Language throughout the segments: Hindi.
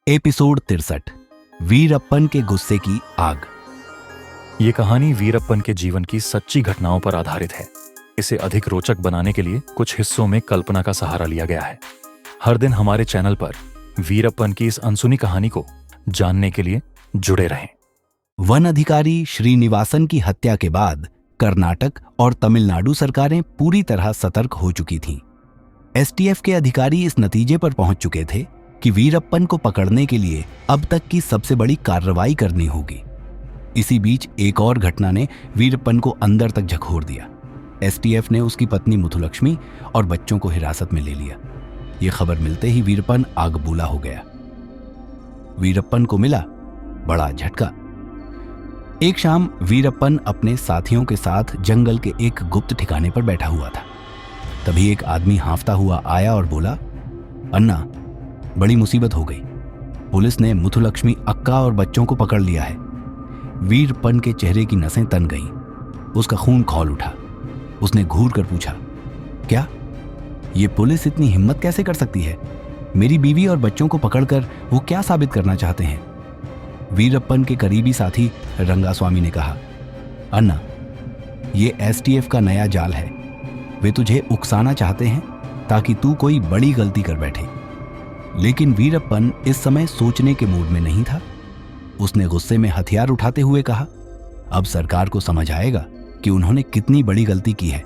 एपिसोड 63 वीरप्पन के गुस्से की आग। ये कहानी वीरप्पन के जीवन की सच्ची घटनाओं पर आधारित है। इसे अधिक रोचक बनाने के लिए कुछ हिस्सों में कल्पना का सहारा लिया गया है। हर दिन हमारे चैनल पर वीरप्पन की इस अनसुनी कहानी को जानने के लिए जुड़े रहें। वन अधिकारी श्रीनिवासन की हत्या के बाद कर्नाटक और तमिलनाडु सरकारें पूरी तरह सतर्क हो चुकी थीं। एसटीएफ के अधिकारी इस नतीजे पर पहुंच चुके थे कि वीरप्पन को पकड़ने के लिए अब तक की सबसे बड़ी कार्रवाई करनी होगी। इसी बीच एक और घटना ने वीरप्पन को अंदर तक झकोर दिया। एसटीएफ ने उसकी पत्नी मुथुलक्ष्मी और बच्चों को हिरासत में ले लिया। ये खबर मिलते ही वीरप्पन आग बूला हो गया। वीरप्पन को मिला बड़ा झटका। एक शाम वीरप्पन अपने साथियों के साथ जंगल के एक गुप्त ठिकाने पर बैठा हुआ था। तभी एक आदमी हांफता हुआ आया और बोला, अन्ना, बड़ी मुसीबत हो गई। पुलिस ने मुथुलक्ष्मी अक्का और बच्चों को पकड़ लिया है। वीरप्पन के चेहरे की नसें तन गईं। उसका खून खौल उठा। उसने घूर कर पूछा, क्या ये पुलिस इतनी हिम्मत कैसे कर सकती है? मेरी बीवी और बच्चों को पकड़कर वो क्या साबित करना चाहते हैं? वीरप्पन के करीबी साथी रंगास्वामी ने कहा, अन्ना, ये एसटीएफ का नया जाल है। वे तुझे उकसाना चाहते हैं ताकि तू कोई बड़ी गलती कर बैठे। लेकिन वीरप्पन इस समय सोचने के मूड में नहीं था। उसने गुस्से में हथियार उठाते हुए कहा, अब सरकार को समझ आएगा कि उन्होंने कितनी बड़ी गलती की है।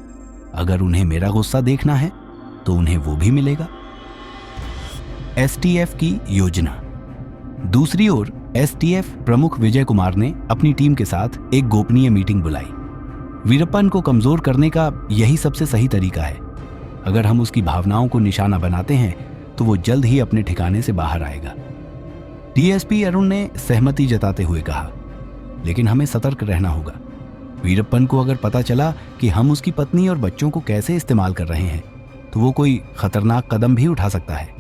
अगर उन्हें मेरा गुस्सा देखना है तो उन्हें वो भी मिलेगा। एसटीएफ की योजना। दूसरी ओर एसटीएफ प्रमुख विजय कुमार ने अपनी टीम के साथ एक गोपनीय मीटिंग बुलाई। वीरप्पन को कमजोर करने का यही सबसे सही तरीका है। अगर हम उसकी भावनाओं को निशाना बनाते हैं तो वो जल्द ही अपने ठिकाने से बाहर आएगा। डीएसपी अरुण ने सहमति जताते हुए कहा, लेकिन हमें सतर्क रहना होगा। वीरप्पन को अगर पता चला कि हम उसकी पत्नी और बच्चों को कैसे इस्तेमाल कर रहे हैं तो वो कोई खतरनाक कदम भी उठा सकता है।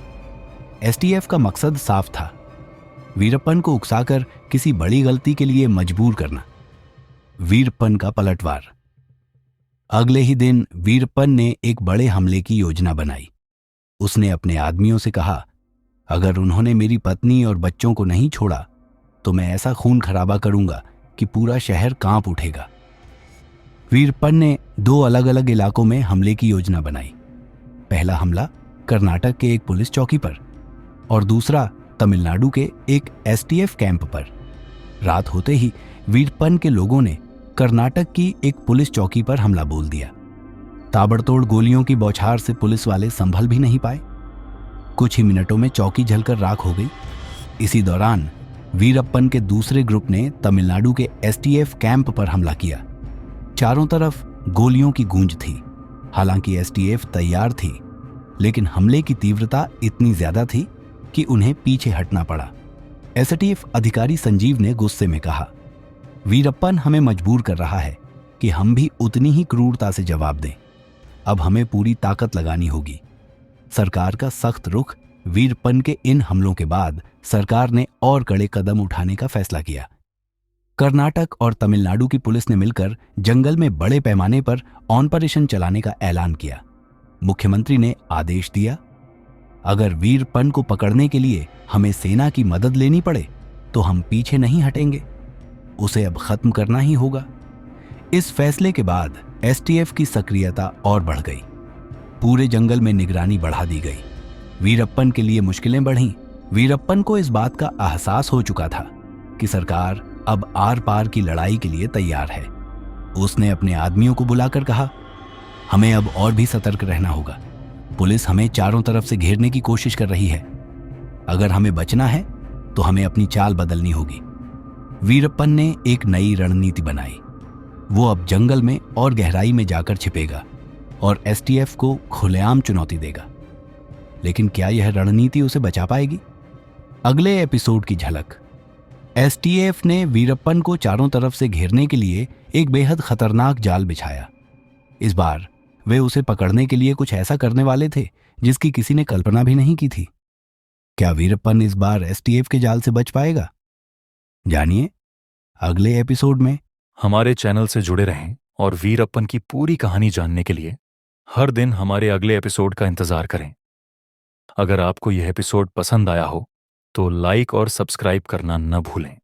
एसटीएफ का मकसद साफ था, वीरप्पन को उकसाकर किसी बड़ी गलती के लिए मजबूर करना। वीरप्पन का पलटवार। अगले ही दिन वीरप्पन ने एक बड़े हमले की योजना बनाई। उसने अपने आदमियों से कहा, अगर उन्होंने मेरी पत्नी और बच्चों को नहीं छोड़ा तो मैं ऐसा खून खराबा करूंगा कि पूरा शहर कांप उठेगा। वीरप्पन ने दो अलग अलग इलाकों में हमले की योजना बनाई। पहला हमला कर्नाटक के एक पुलिस चौकी पर और दूसरा तमिलनाडु के एक एसटीएफ कैंप पर। रात होते ही वीरप्पन के लोगों ने कर्नाटक की एक पुलिस चौकी पर हमला बोल दिया। ताबड़तोड़ गोलियों की बौछार से पुलिस वाले संभल भी नहीं पाए। कुछ ही मिनटों में चौकी जलकर राख हो गई। इसी दौरान वीरप्पन के दूसरे ग्रुप ने तमिलनाडु के एसटीएफ कैंप पर हमला किया। चारों तरफ गोलियों की गूंज थी। हालांकि एसटीएफ तैयार थी, लेकिन हमले की तीव्रता इतनी ज्यादा थी कि उन्हें पीछे हटना पड़ा। एसटीएफ अधिकारी संजीव ने गुस्से में कहा, वीरप्पन हमें मजबूर कर रहा है कि हम भी उतनी ही क्रूरता से जवाब दें। अब हमें पूरी ताकत लगानी होगी। सरकार का सख्त रुख। वीरप्पन के इन हमलों के बाद सरकार ने और कड़े कदम उठाने का फैसला किया। कर्नाटक और तमिलनाडु की पुलिस ने मिलकर जंगल में बड़े पैमाने पर ऑपरेशन चलाने का ऐलान किया। मुख्यमंत्री ने आदेश दिया, अगर वीरप्पन को पकड़ने के लिए हमें सेना की मदद लेनी पड़े तो हम पीछे नहीं हटेंगे। उसे अब खत्म करना ही होगा। इस फैसले के बाद एसटीएफ की सक्रियता और बढ़ गई। पूरे जंगल में निगरानी बढ़ा दी गई। वीरप्पन के लिए मुश्किलें बढ़ीं। वीरप्पन को इस बात का एहसास हो चुका था कि सरकार अब आर पार की लड़ाई के लिए तैयार है। उसने अपने आदमियों को बुलाकर कहा, हमें अब और भी सतर्क रहना होगा। पुलिस हमें चारों तरफ से घेरने की कोशिश कर रही है। अगर हमें बचना है तो हमें अपनी चाल बदलनी होगी। वीरप्पन ने एक नई रणनीति बनाई। वो अब जंगल में और गहराई में जाकर छिपेगा और एसटीएफ को खुलेआम चुनौती देगा। लेकिन क्या यह रणनीति उसे बचा पाएगी? अगले एपिसोड की झलक। एसटीएफ ने वीरप्पन को चारों तरफ से घेरने के लिए एक बेहद खतरनाक जाल बिछाया। इस बार वे उसे पकड़ने के लिए कुछ ऐसा करने वाले थे जिसकी किसी ने कल्पना भी नहीं की थी। क्या वीरप्पन इस बार एसटीएफ के जाल से बच पाएगा? जानिए अगले एपिसोड में। हमारे चैनल से जुड़े रहें और वीरप्पन की पूरी कहानी जानने के लिए हर दिन हमारे अगले एपिसोड का इंतजार करें। अगर आपको यह एपिसोड पसंद आया हो तो लाइक और सब्सक्राइब करना न भूलें।